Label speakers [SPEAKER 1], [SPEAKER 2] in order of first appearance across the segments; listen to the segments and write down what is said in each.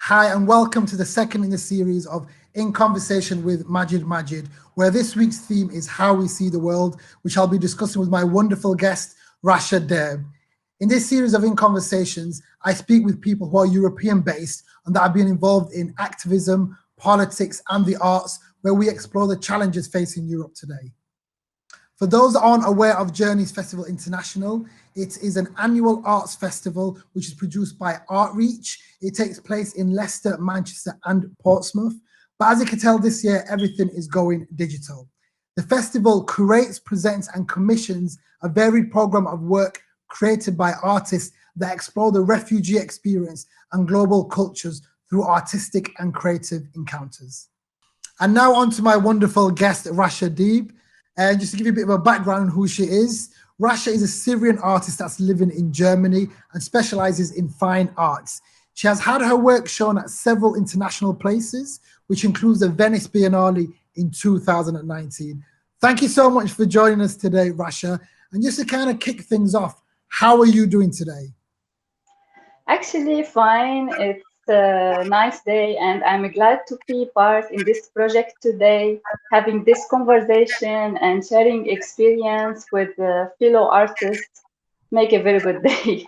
[SPEAKER 1] Hi, and welcome to the second in the series of In Conversation with Magid Magid, where this week's theme is how we see the world, which I'll be discussing with my wonderful guest, Rasha Deeb. In this series of In Conversations, I speak with people who are European-based and that have been involved in activism, politics, and the arts, where we explore the challenges facing Europe today. For those that aren't aware of Journeys Festival International, it is an annual arts festival which is produced by Artreach. It takes place in Leicester, Manchester, and Portsmouth. But as you can tell, this year, everything is going digital. The festival curates, presents, and commissions a varied program of work created by artists that explore the refugee experience and global cultures through artistic and creative encounters. And now on to my wonderful guest, Rasha Deeb. And just to give you a bit of a background on who she is, Rasha is a Syrian artist that's living in Germany and specializes in fine arts. She has had her work shown at several international places, which includes the Venice Biennale in 2019. Thank you so much for joining us today, Rasha. And just to kind of kick things off, how are you doing today?
[SPEAKER 2] Actually, fine. It's a nice day, and I'm glad to be part in this project today, having this conversation and sharing experience with fellow artists. Make a very good day.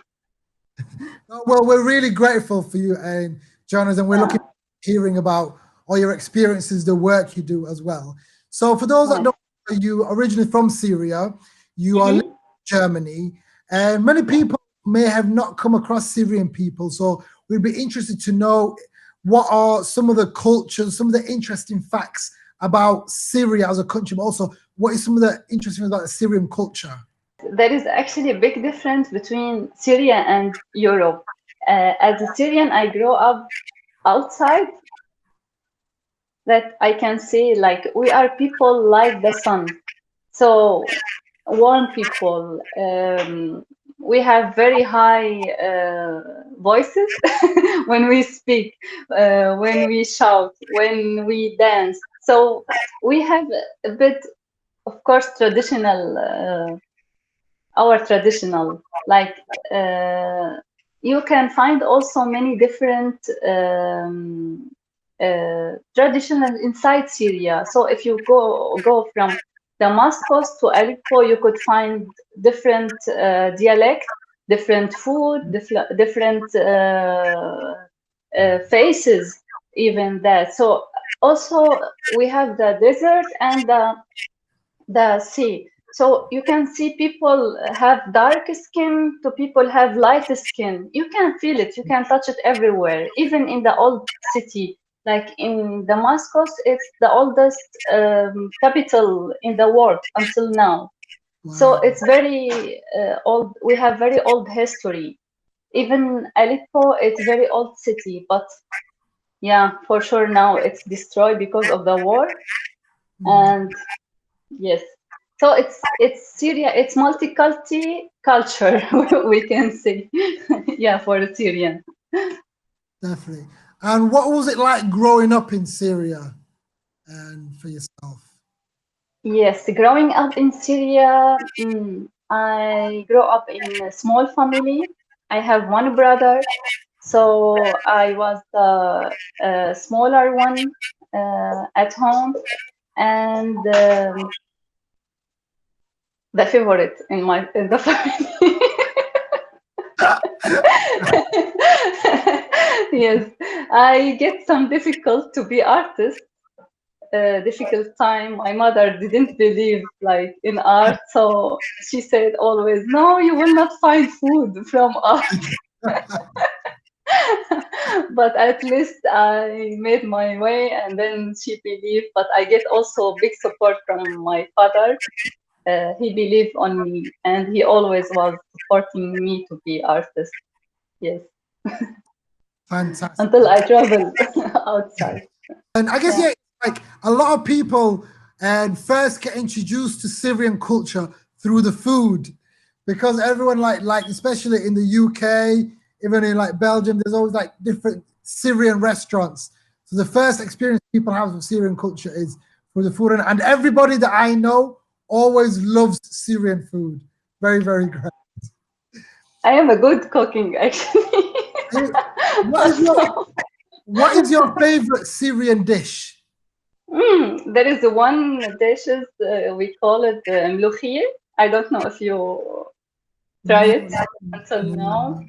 [SPEAKER 1] Well, we're really grateful for you and joining us, and we're looking forward to hearing about all your experiences, the work you do as well. So for those that don't know, you originally from Syria, you are living in Germany, and many people may have not come across Syrian people. So we'd be interested to know what are some of the cultures, some of the interesting facts about Syria as a country, but also what is some of the interesting things about the Syrian culture?
[SPEAKER 2] There is actually a big difference between Syria and Europe. As a Syrian, I grew up outside. That I can say, like, we are people like the sun. So warm people. We have very high voices when we speak, when we shout, when we dance. So we have a bit, of course, traditional, our traditional, like you can find also many different traditional inside Syria. So if you go from Damascus to Aleppo, you could find different dialect, different food, different faces, even that. So also we have the desert and the sea. So you can see people have dark skin to people have light skin. You can feel it, you can touch it everywhere, even in the old city. Like in Damascus, it's the oldest capital in the world until now.
[SPEAKER 1] Wow.
[SPEAKER 2] So it's very old. We have very old history. Even Aleppo, it's very old city, but yeah, for sure now it's destroyed because of the war. And yes, so it's Syria. It's multicultural culture, we can say. Yeah, for the Syrian.
[SPEAKER 1] Definitely. And what was it like growing up in Syria and for yourself?
[SPEAKER 2] Yes, growing up in Syria, I grew up in a small family. I have one brother, so I was the smaller one at home, and the favorite in the family. Yes, I get some difficult to be artist. Difficult time. My mother didn't believe like in art, so she said always, "No, you will not find food from art." But at least I made my way, and then she believed. But I get also big support from my father. He believed on me, and he always was supporting me to be artist. Yes.
[SPEAKER 1] Fantastic.
[SPEAKER 2] Until I travel outside.
[SPEAKER 1] And I guess,
[SPEAKER 2] Yeah.
[SPEAKER 1] yeah, like a lot of people and first get introduced to Syrian culture through the food because everyone like especially in the UK, even in like Belgium, there's always like different Syrian restaurants. So the first experience people have with Syrian culture is through the food. And everybody that I know always loves Syrian food. Very, very great.
[SPEAKER 2] I am a good cooking actually.
[SPEAKER 1] What is your What is your favorite Syrian dish?
[SPEAKER 2] There is one dishes we call it mlukhir. I don't know if you try
[SPEAKER 1] No,
[SPEAKER 2] it until now.
[SPEAKER 1] no.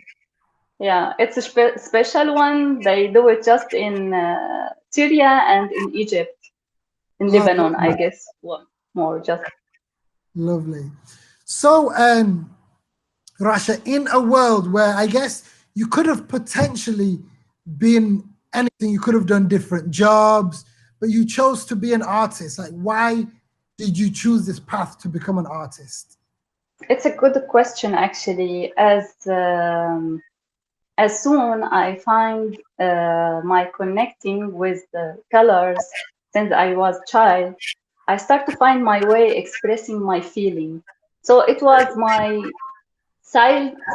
[SPEAKER 2] Yeah, it's a special one. They do it just in Syria and in Egypt, in
[SPEAKER 1] Oh,
[SPEAKER 2] Lebanon, I guess. One more just.
[SPEAKER 1] lovely. So, Rasha, in a world where I guess you could have potentially been anything, you could have done different jobs, but you chose to be an artist. Like, why did you choose this path to become an artist?
[SPEAKER 2] It's a good question, actually. As soon I find my connecting with the colors since I was child, I start to find my way expressing my feeling. So it was my silently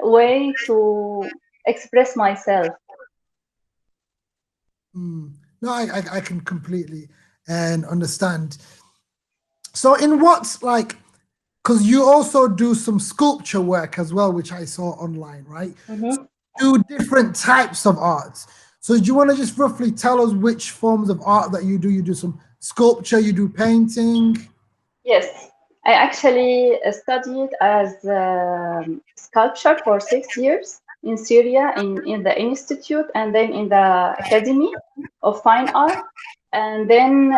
[SPEAKER 2] way to express myself.
[SPEAKER 1] No, I can completely and understand. So, in what's like, because you also do some sculpture work as well, which I saw online, right?
[SPEAKER 2] Mhm.
[SPEAKER 1] Do different types of arts. So do you want to just roughly tell us which forms of art that you do? You do some sculpture, you do painting.
[SPEAKER 2] Yes, I actually studied as sculpture for 6 years in Syria in the institute and then in the Academy of Fine Art. And then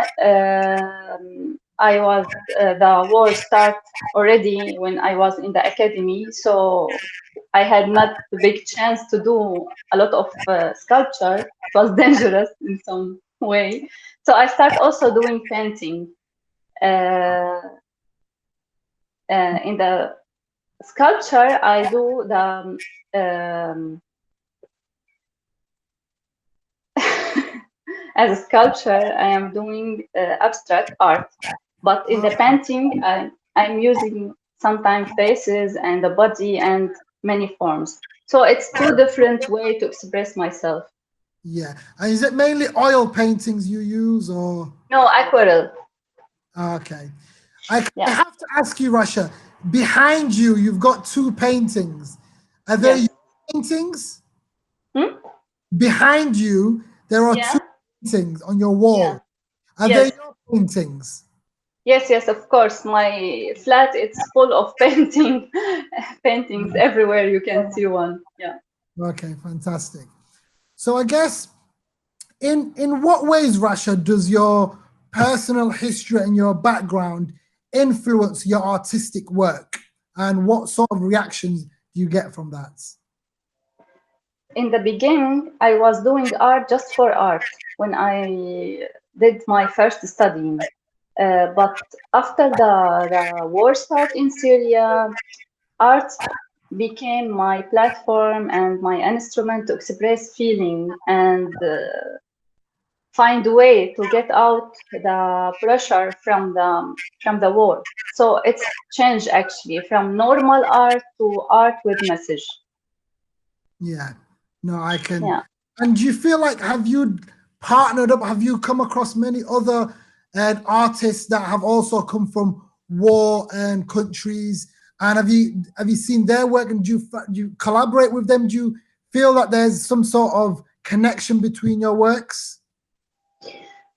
[SPEAKER 2] the war start already when I was in the academy, so I had not the big chance to do a lot of sculpture. It was dangerous in some way. So I start also doing painting. Uh, in the sculpture, I do the as a sculpture, I am doing abstract art, but in the painting, I'm using sometimes faces and the body and many forms. So it's two different way to express myself.
[SPEAKER 1] Yeah. And is it mainly oil paintings you use or?
[SPEAKER 2] No, aquarelle.
[SPEAKER 1] Okay. I
[SPEAKER 2] Yeah.
[SPEAKER 1] have to ask you, Russia, behind you, you've got two paintings. Are they
[SPEAKER 2] Yes.
[SPEAKER 1] your paintings?
[SPEAKER 2] Hmm?
[SPEAKER 1] Behind you, there are two
[SPEAKER 2] Yeah.
[SPEAKER 1] paintings on your
[SPEAKER 2] Yeah.
[SPEAKER 1] wall. Are they
[SPEAKER 2] Yes.
[SPEAKER 1] your paintings?
[SPEAKER 2] Yes. Yes. Of course. My flat it's full of paintings everywhere. You can see one. Yeah.
[SPEAKER 1] Okay, fantastic. So I guess in what ways, Rasha, does your personal history and your background influence your artistic work? And what sort of reactions do you get from that?
[SPEAKER 2] In the beginning, I was doing art just for art when I did my first studying. But after the war start in Syria, art became my platform and my instrument to express feeling and find a way to get out the pressure from the war. So it's changed actually from normal art to art with message.
[SPEAKER 1] Yeah, no, I can.
[SPEAKER 2] Yeah.
[SPEAKER 1] And do you feel like have you partnered up? Have you come across many other artists that have also come from war and countries? And have you seen their work? And do you collaborate with them? Do you feel that there's some sort of connection between your works?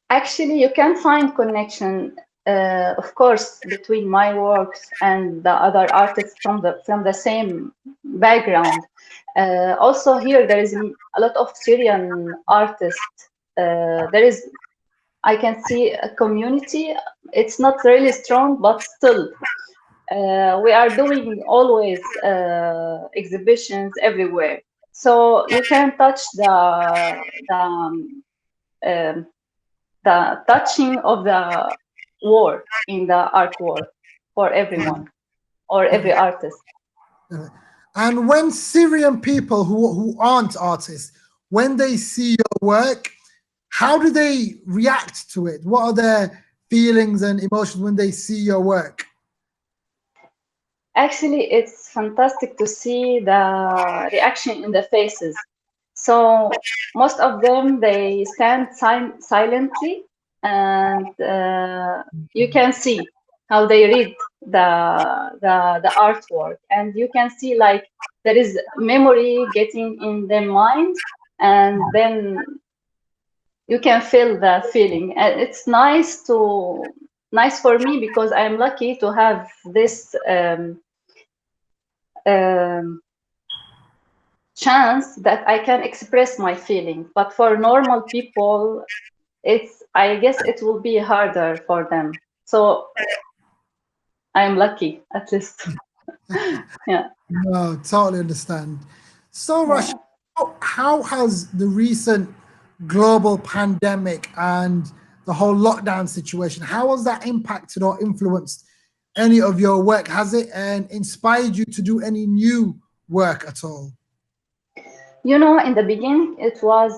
[SPEAKER 2] Actually, you can find connection, of course, between my works and the other artists from the same background. Also, here there is a lot of Syrian artists. There is, I can see a community. It's not really strong, but still, we are doing always exhibitions everywhere. So you can touch um, the touching of the war in the artwork for everyone or every artist.
[SPEAKER 1] Uh, And when Syrian people who aren't artists, when they see your work, how do they react to it? What are their feelings and emotions when they see your work?
[SPEAKER 2] Actually, it's fantastic to see the reaction in the faces. So most of them they stand silently, and you can see how they read the artwork, and you can see like there is memory getting in their mind, and then you can feel the feeling. And it's nice for me because I'm lucky to have this chance that I can express my feeling. But for normal people, I guess it will be harder for them. So I'm lucky, at least. Yeah.
[SPEAKER 1] No, totally understand. So,
[SPEAKER 2] Yeah.
[SPEAKER 1] Rasha, how has the recent global pandemic and the whole lockdown situation, how has that impacted or influenced any of your work? Has it inspired you to do any new work at all?
[SPEAKER 2] You know, in the beginning, it was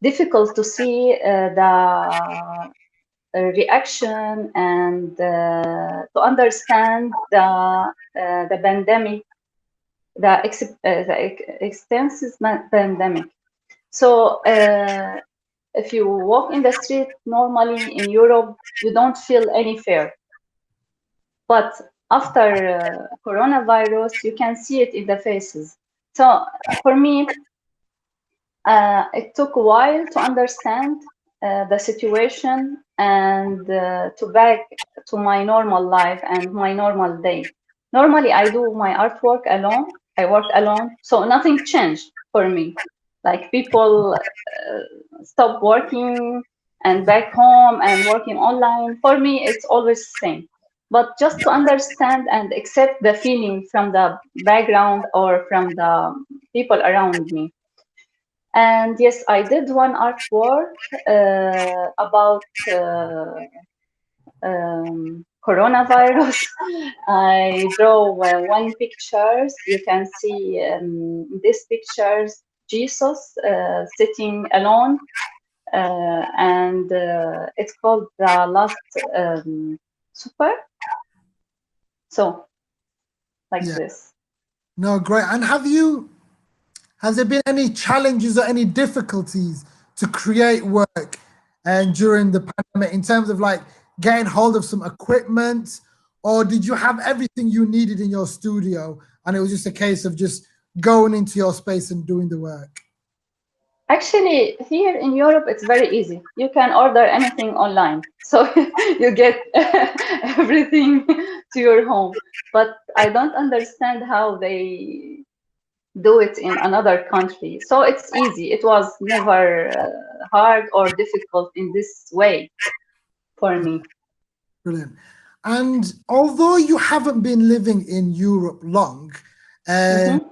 [SPEAKER 2] difficult to see the reaction and to understand the pandemic, the extensive pandemic. So if you walk in the street normally in Europe, you don't feel any fear. But after coronavirus, you can see it in the faces. So for me, it took a while to understand the situation and to back to my normal life and my normal day. Normally, I do my artwork alone. I work alone, so nothing changed for me. Like people stop working and back home and working online. For me, it's always the same. But just to understand and accept the feeling from the background or from the people around me. And yes, I did one artwork about coronavirus. I draw one pictures. You can see these pictures, Jesus sitting alone, and it's called the Last Supper. So, like
[SPEAKER 1] Yeah,
[SPEAKER 2] this.
[SPEAKER 1] no, great. And has there been any challenges or any difficulties to create work and during the pandemic in terms of like getting hold of some equipment, or did you have everything you needed in your studio and it was just a case of just going into your space and doing the work?
[SPEAKER 2] Actually, here in Europe, it's very easy. You can order anything online. So you get everything to your home. But I don't understand how they do it in another country. So it's easy. It was never hard or difficult in this way for me.
[SPEAKER 1] Brilliant. And although you haven't been living in Europe long, uh,
[SPEAKER 2] Mhm.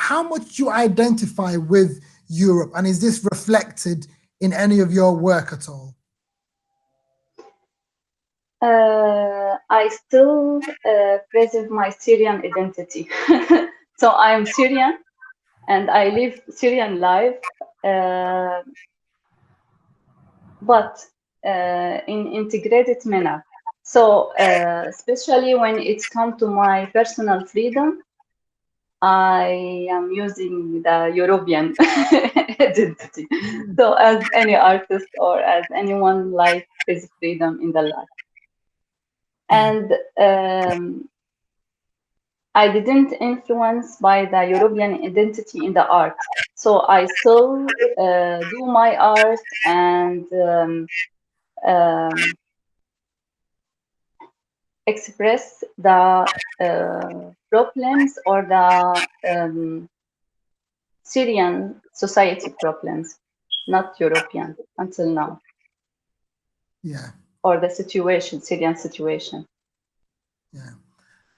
[SPEAKER 1] how much you identify with Europe, and is this reflected in any of your work at all?
[SPEAKER 2] I still preserve my Syrian identity. So I'm Syrian and I live Syrian life, uh, but in integrated manner. So especially when it's come to my personal freedom, I am using the European identity. So as any artist or as anyone like his freedom in the life.
[SPEAKER 1] Yeah.
[SPEAKER 2] And I didn't influence by the European identity in the art. So I still do my art and um, express the problems or the Syrian society problems, not European until now,
[SPEAKER 1] Yeah.
[SPEAKER 2] or the situation, Syrian situation.
[SPEAKER 1] Yeah.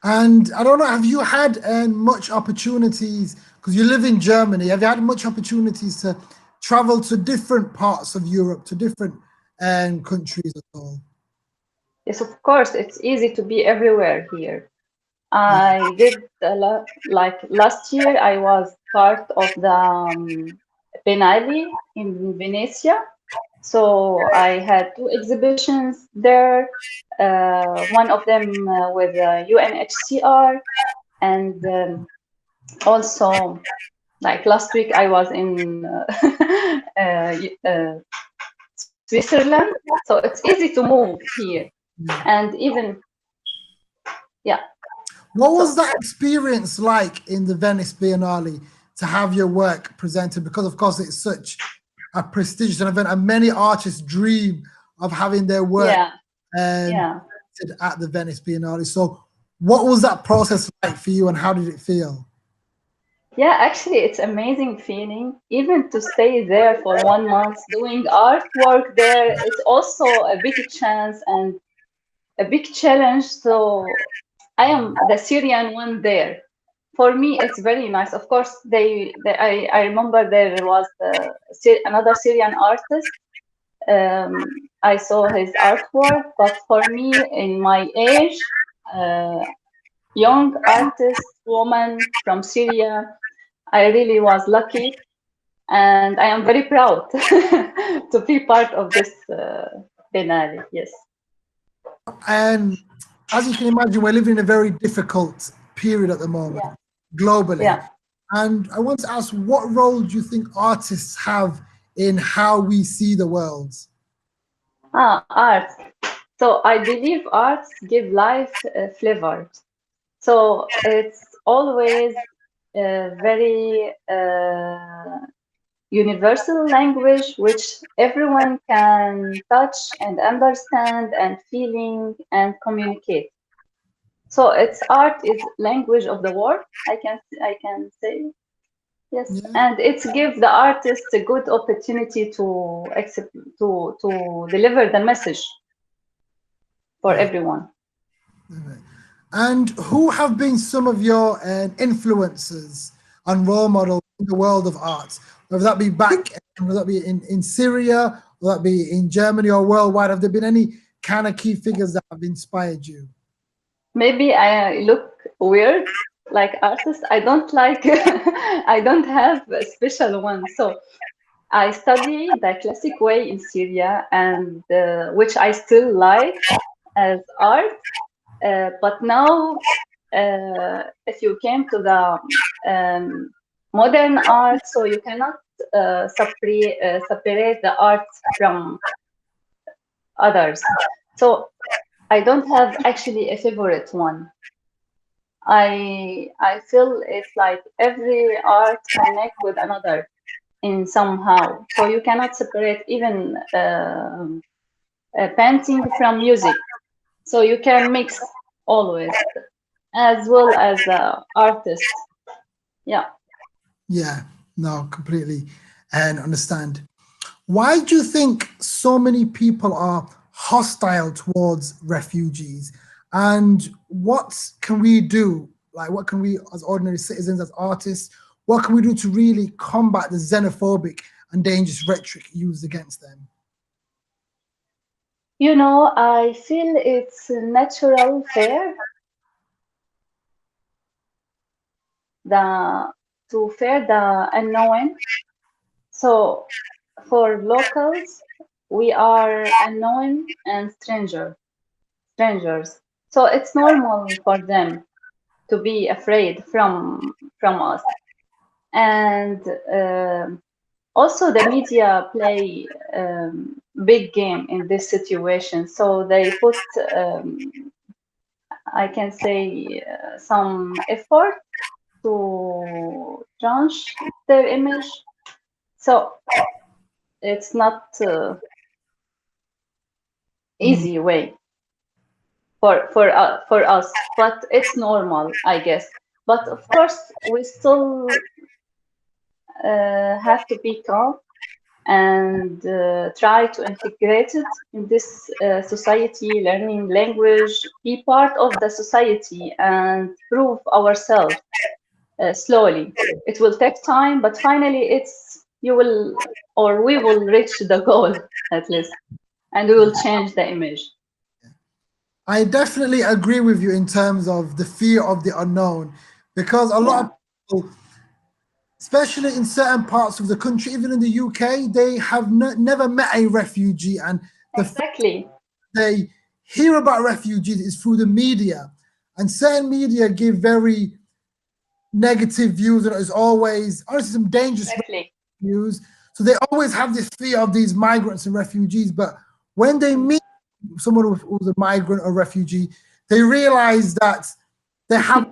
[SPEAKER 1] And I don't know, have you had much opportunities, because you live in Germany, have you had much opportunities to travel to different parts of Europe, to different countries at all?
[SPEAKER 2] Yes, of course, it's easy to be everywhere here.
[SPEAKER 1] Yeah.
[SPEAKER 2] I did a lot, like last year, I was part of the Biennale in Venezia. So I had two exhibitions there, one of them with UNHCR, and also like last week I was in Switzerland. So it's easy to move here,
[SPEAKER 1] Yeah.
[SPEAKER 2] and even yeah.
[SPEAKER 1] What was
[SPEAKER 2] So
[SPEAKER 1] that experience like in the Venice Biennale to have your work presented? Because of course it's such a prestigious event, and many artists dream of having their work
[SPEAKER 2] yeah,
[SPEAKER 1] presented
[SPEAKER 2] yeah.
[SPEAKER 1] at the Venice Biennale. So, what was that process like for you, and how did it feel?
[SPEAKER 2] Yeah, actually, it's amazing feeling. Even to stay there for 1 month doing artwork there, it's also a big chance and a big challenge. So I am the Syrian one there. For me, it's very nice. Of course, I remember there was another Syrian artist. I saw his artwork, but for me, in my age, uh, young artist, woman from Syria, I really was lucky, and I am very proud to be part of this Biennale. Yes.
[SPEAKER 1] And as you can imagine, we're living in a very difficult period at the moment
[SPEAKER 2] Yeah.
[SPEAKER 1] globally.
[SPEAKER 2] Yeah.
[SPEAKER 1] And I want to ask, what role do you think artists have in how we see the world?
[SPEAKER 2] Art. So I believe arts give life flavor. So it's always a very universal language which everyone can touch and understand and feeling and communicate. So it's art is language of the world. I can say yes,
[SPEAKER 1] Yeah.
[SPEAKER 2] and it's give the artist a good opportunity to accept to deliver the message for
[SPEAKER 1] Yeah.
[SPEAKER 2] everyone.
[SPEAKER 1] And who have been some of your influences and role models in the world of art? Whether that be whether that be in Syria, whether that be in Germany or worldwide, have there been any kind of key figures that have inspired you?
[SPEAKER 2] Maybe I look weird like artist. I don't like I don't have a special one. So I study the classic way in Syria and which I still like as art. But now, if you came to the modern art, so you cannot separate the art from others. So I don't have actually a favorite one. I feel it's like every art connect with another in somehow. So you cannot separate even painting from music. So you can mix always, as well as the artist. Yeah.
[SPEAKER 1] Yeah, no, completely and understand. Why do you think so many people are hostile towards refugees? And what can we do? Like, what can we, as ordinary citizens, as artists, what can we do to really combat the xenophobic and dangerous rhetoric used against them?
[SPEAKER 2] You know, I feel it's natural fair the to fear the unknown. So for locals, we are unknown and strangers. So it's normal for them to be afraid from us. And also the media play big game in this situation. So they put I can say some effort to change their image. So it's not
[SPEAKER 1] Mm,
[SPEAKER 2] easy way for us, but it's normal, I guess. But of course, we still have to be calm and try to integrate it in this society, learning language, be part of the society, and prove ourselves slowly. It will take time, but finally, it's you will or we will reach the goal at least, and we will
[SPEAKER 1] yeah.
[SPEAKER 2] change the image.
[SPEAKER 1] I definitely agree with you in terms of the fear of the unknown, because a lot
[SPEAKER 2] Yeah,
[SPEAKER 1] of people, especially in certain parts of the country, even in the UK, they have never met a refugee, and the first
[SPEAKER 2] exactly,
[SPEAKER 1] they hear about refugees is through the media, and certain media give very negative views, and it's always honestly some dangerous
[SPEAKER 2] exactly.
[SPEAKER 1] views. So they always have this fear of these migrants and refugees, but when they
[SPEAKER 2] Mm.
[SPEAKER 1] meet someone who's a migrant or refugee, they realize that they have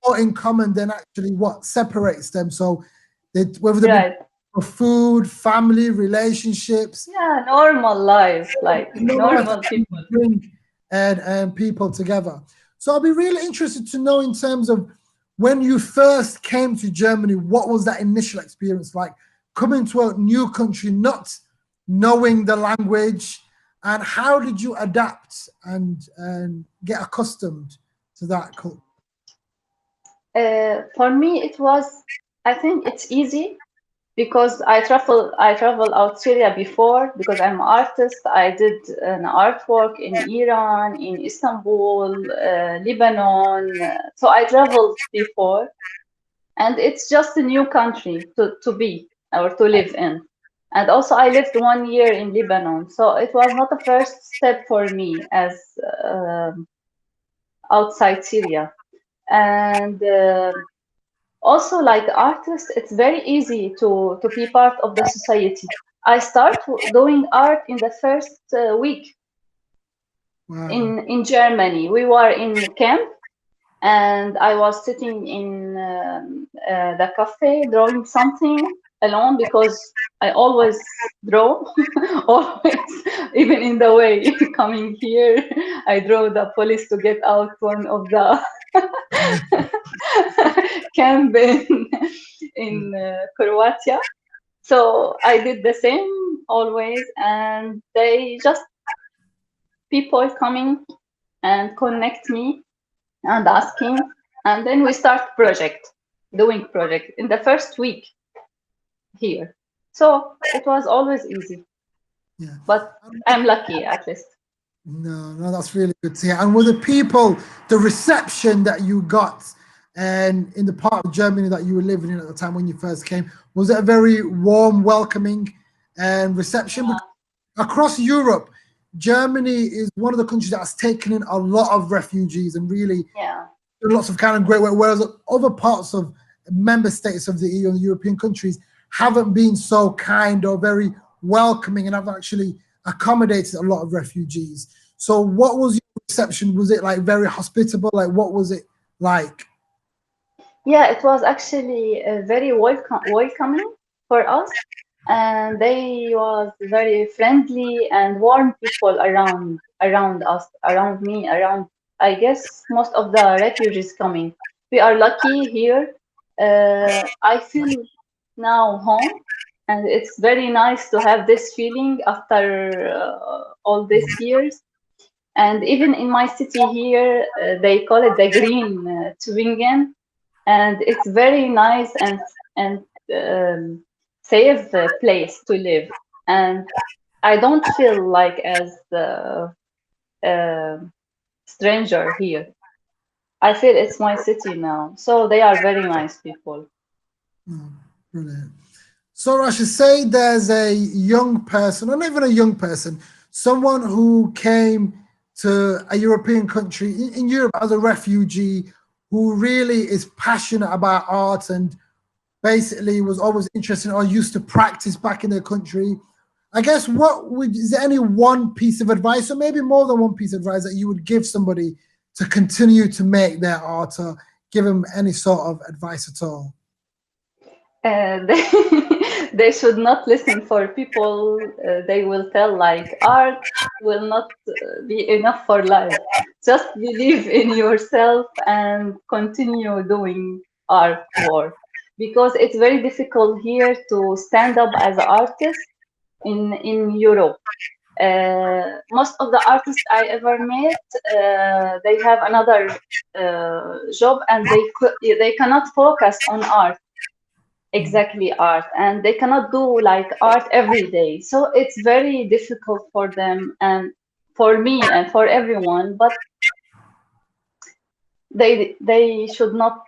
[SPEAKER 1] more in common than actually what separates them. So whether they be
[SPEAKER 2] Right.
[SPEAKER 1] for food, family, relationships,
[SPEAKER 2] Yeah, normal life, like
[SPEAKER 1] normal life that
[SPEAKER 2] normal people.
[SPEAKER 1] bring and people together. So I'll be really interested to know in terms of when you first came to Germany, what was that initial experience like? Coming to a new country, not knowing the language, and how did you adapt and get accustomed to that culture?
[SPEAKER 2] For me, it was, I think it's easy because I travel out Syria before because I'm an artist. I did an artwork in Iran, in Istanbul, Lebanon. So I traveled before, and it's just a new country to be or to live in. And also, I lived 1 year in Lebanon, so it was not a first step for me as outside Syria. And also, like artist, it's very easy to be part of the society. I start doing art in the first week
[SPEAKER 1] Wow.
[SPEAKER 2] in Germany. We were in camp, and I was sitting in the cafe drawing something alone because I always draw, always, even in the way coming here, I draw the police to get out one of the camp in Croatia. So I did the same always, and they just people coming and connect me and asking, and then we start doing project in the first week here. So it was always easy,
[SPEAKER 1] Yeah.
[SPEAKER 2] but I'm lucky at least.
[SPEAKER 1] No, that's really good to hear. And were the people, the reception that you got, and in the part of Germany that you were living in at the time when you first came, was it a very warm, welcoming, and reception? Because across Europe, Germany is one of the countries that has taken in a lot of refugees and really
[SPEAKER 2] Yeah,
[SPEAKER 1] lots of kind of great work, whereas other parts of member states of the EU and the European countries haven't been so kind or very welcoming and have actually accommodated a lot of refugees. So what was your reception? Was it like very hospitable? Like what was it like?
[SPEAKER 2] yeah, it was actually very welcoming for us, and they was very friendly and warm people around us, around me, around I guess most of the refugees coming. We are lucky here. I feel now home, and it's very nice to have this feeling after all these years. And even in my city here, they call it the green Tübingen, and it's very nice and safe place to live. And I don't feel like as the stranger here. I feel it's my city now. So they are very nice people.
[SPEAKER 1] Oh, brilliant. So Rasha, say there's a young person, or not even a young person, someone who came to a European country in Europe as a refugee who really is passionate about art and basically was always interested or used to practice back in their country. I guess is there any one piece of advice, or maybe more than one piece of advice that you would give somebody to continue to make their art, or give them any sort of advice at all?
[SPEAKER 2] They should not listen for people. They will tell like art will not be enough for life. Just believe in yourself and continue doing artwork because it's very difficult here to stand up as an artist in Europe. Most of the artists I ever met, they have another job and they cannot focus on art, exactly art, and they cannot do like art every day. So it's very difficult for them and for me and for everyone. But they should not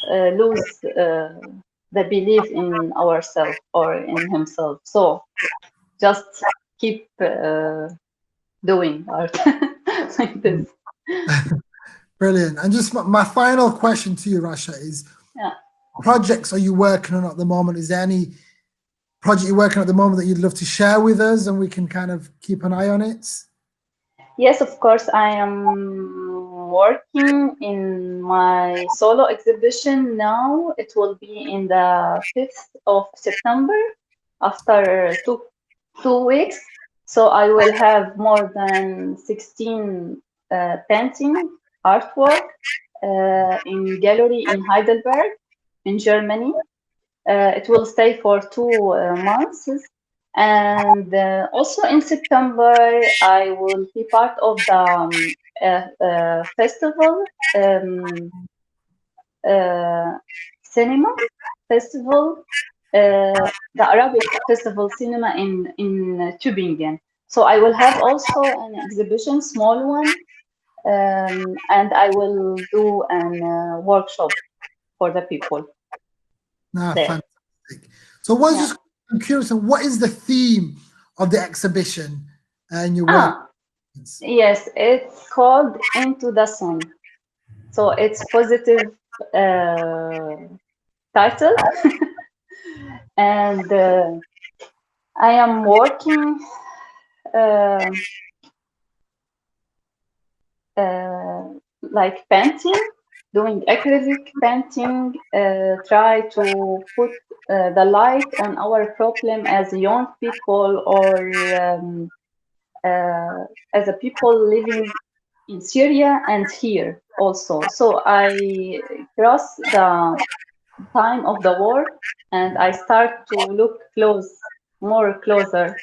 [SPEAKER 2] lose the belief in ourselves or in himself. So just keep doing art like this.
[SPEAKER 1] Brilliant. And just my final question to you, Rasha, is
[SPEAKER 2] Yeah.
[SPEAKER 1] projects are you working on at the moment? Is there any project you're working on at the moment that you'd love to share with us and we can kind of keep an eye on it?
[SPEAKER 2] Yes, of course. I am working in my solo exhibition now. It will be in the 5th of September after two weeks. So I will have more than 16 painting artwork in gallery in Heidelberg in Germany. It will stay for 2 months. And also in September, I will be part of the festival, cinema festival, the Arabic festival cinema in Tübingen. So I will have also an exhibition, small one, and I will do an workshop for the people there.
[SPEAKER 1] Fantastic. So I'm curious, what is the theme of the exhibition and your work?
[SPEAKER 2] Yes, it's called Into the Sun. So it's positive title. And I am working like painting, doing acrylic painting, try to put the light on our problem as young people or as a people living in Syria and here also. So I cross the time of the war and I start to look more closer.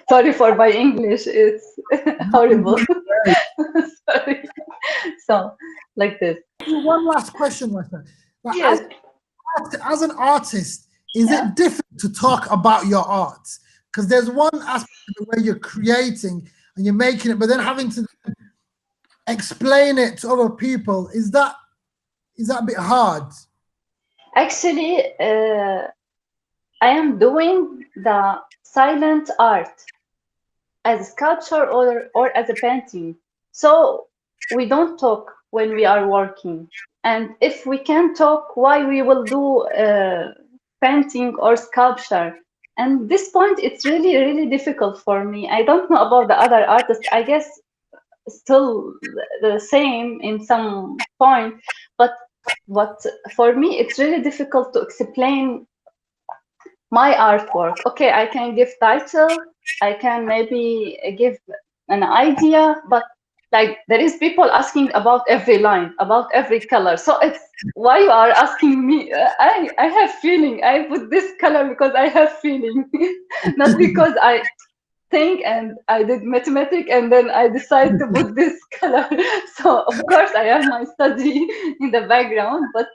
[SPEAKER 2] Sorry for my English, it's horrible. Sorry. So, like this.
[SPEAKER 1] One last question, Rasha.
[SPEAKER 2] Yes.
[SPEAKER 1] As an artist, is it difficult to talk about your art? Because there's one aspect where you're creating and you're making it, but then having to explain it to other people, is that a bit hard?
[SPEAKER 2] Actually, I am doing the silent art as sculpture or as a painting. So we don't talk when we are working. And if we can talk, why we will do painting or sculpture? And this point, it's really, really difficult for me. I don't know about the other artists. I guess still the same in some point, but for me, it's really difficult to explain my artwork. Okay, I can give title, I can maybe give an idea, but like there is people asking about every line, about every color. So it's why you are asking me. I have feeling. I put this color because I have feeling, not because I think and I did mathematics and then I decided to put this color. So of course I have my study in the background, but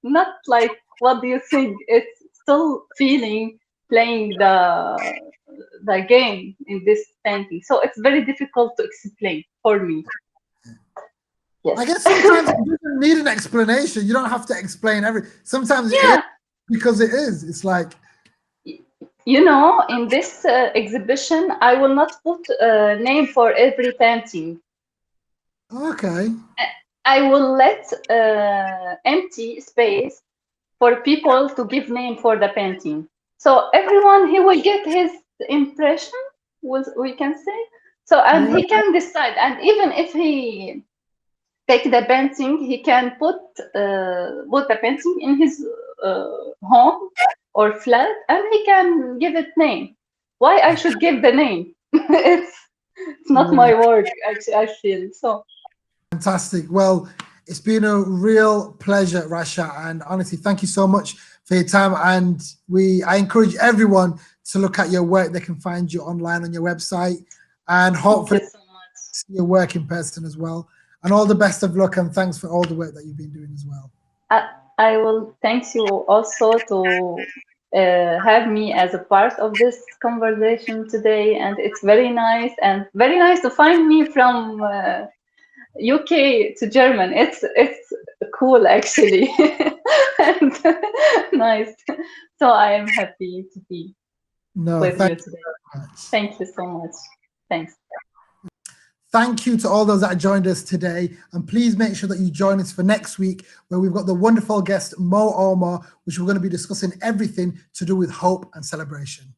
[SPEAKER 2] not like what do you think? It's still feeling playing the game in this painting. So it's very difficult to explain for me. Yes.
[SPEAKER 1] I guess sometimes you don't need an explanation. You don't have to explain sometimes it is because it is. It's like,
[SPEAKER 2] you know, in this exhibition, I will not put a name for every painting.
[SPEAKER 1] Okay.
[SPEAKER 2] I will let empty space for people to give name for the painting. So everyone, he will get his impression, we can say. So, and he can decide. And even if he take the painting, he can put the painting in his home or flat, and he can give it name. Why I should give the name? it's not my work, actually, I feel so.
[SPEAKER 1] Fantastic. Well, it's been a real pleasure, Rasha, and honestly, thank you so much for your time. And I encourage everyone to look at your work. They can find you online on your website, and hopefully see your work in person as well. And all the best of luck, and thanks for all the work that you've been doing as well.
[SPEAKER 2] I will thank you also to have me as a part of this conversation today, and it's very nice to find me from UK to German. It's cool actually, and nice. So I am happy to be with you today. Thank you so much. Thanks.
[SPEAKER 1] Thank you to all those that joined us today. And please make sure that you join us for next week, where we've got the wonderful guest, Mo Omar, which we're going to be discussing everything to do with hope and celebration.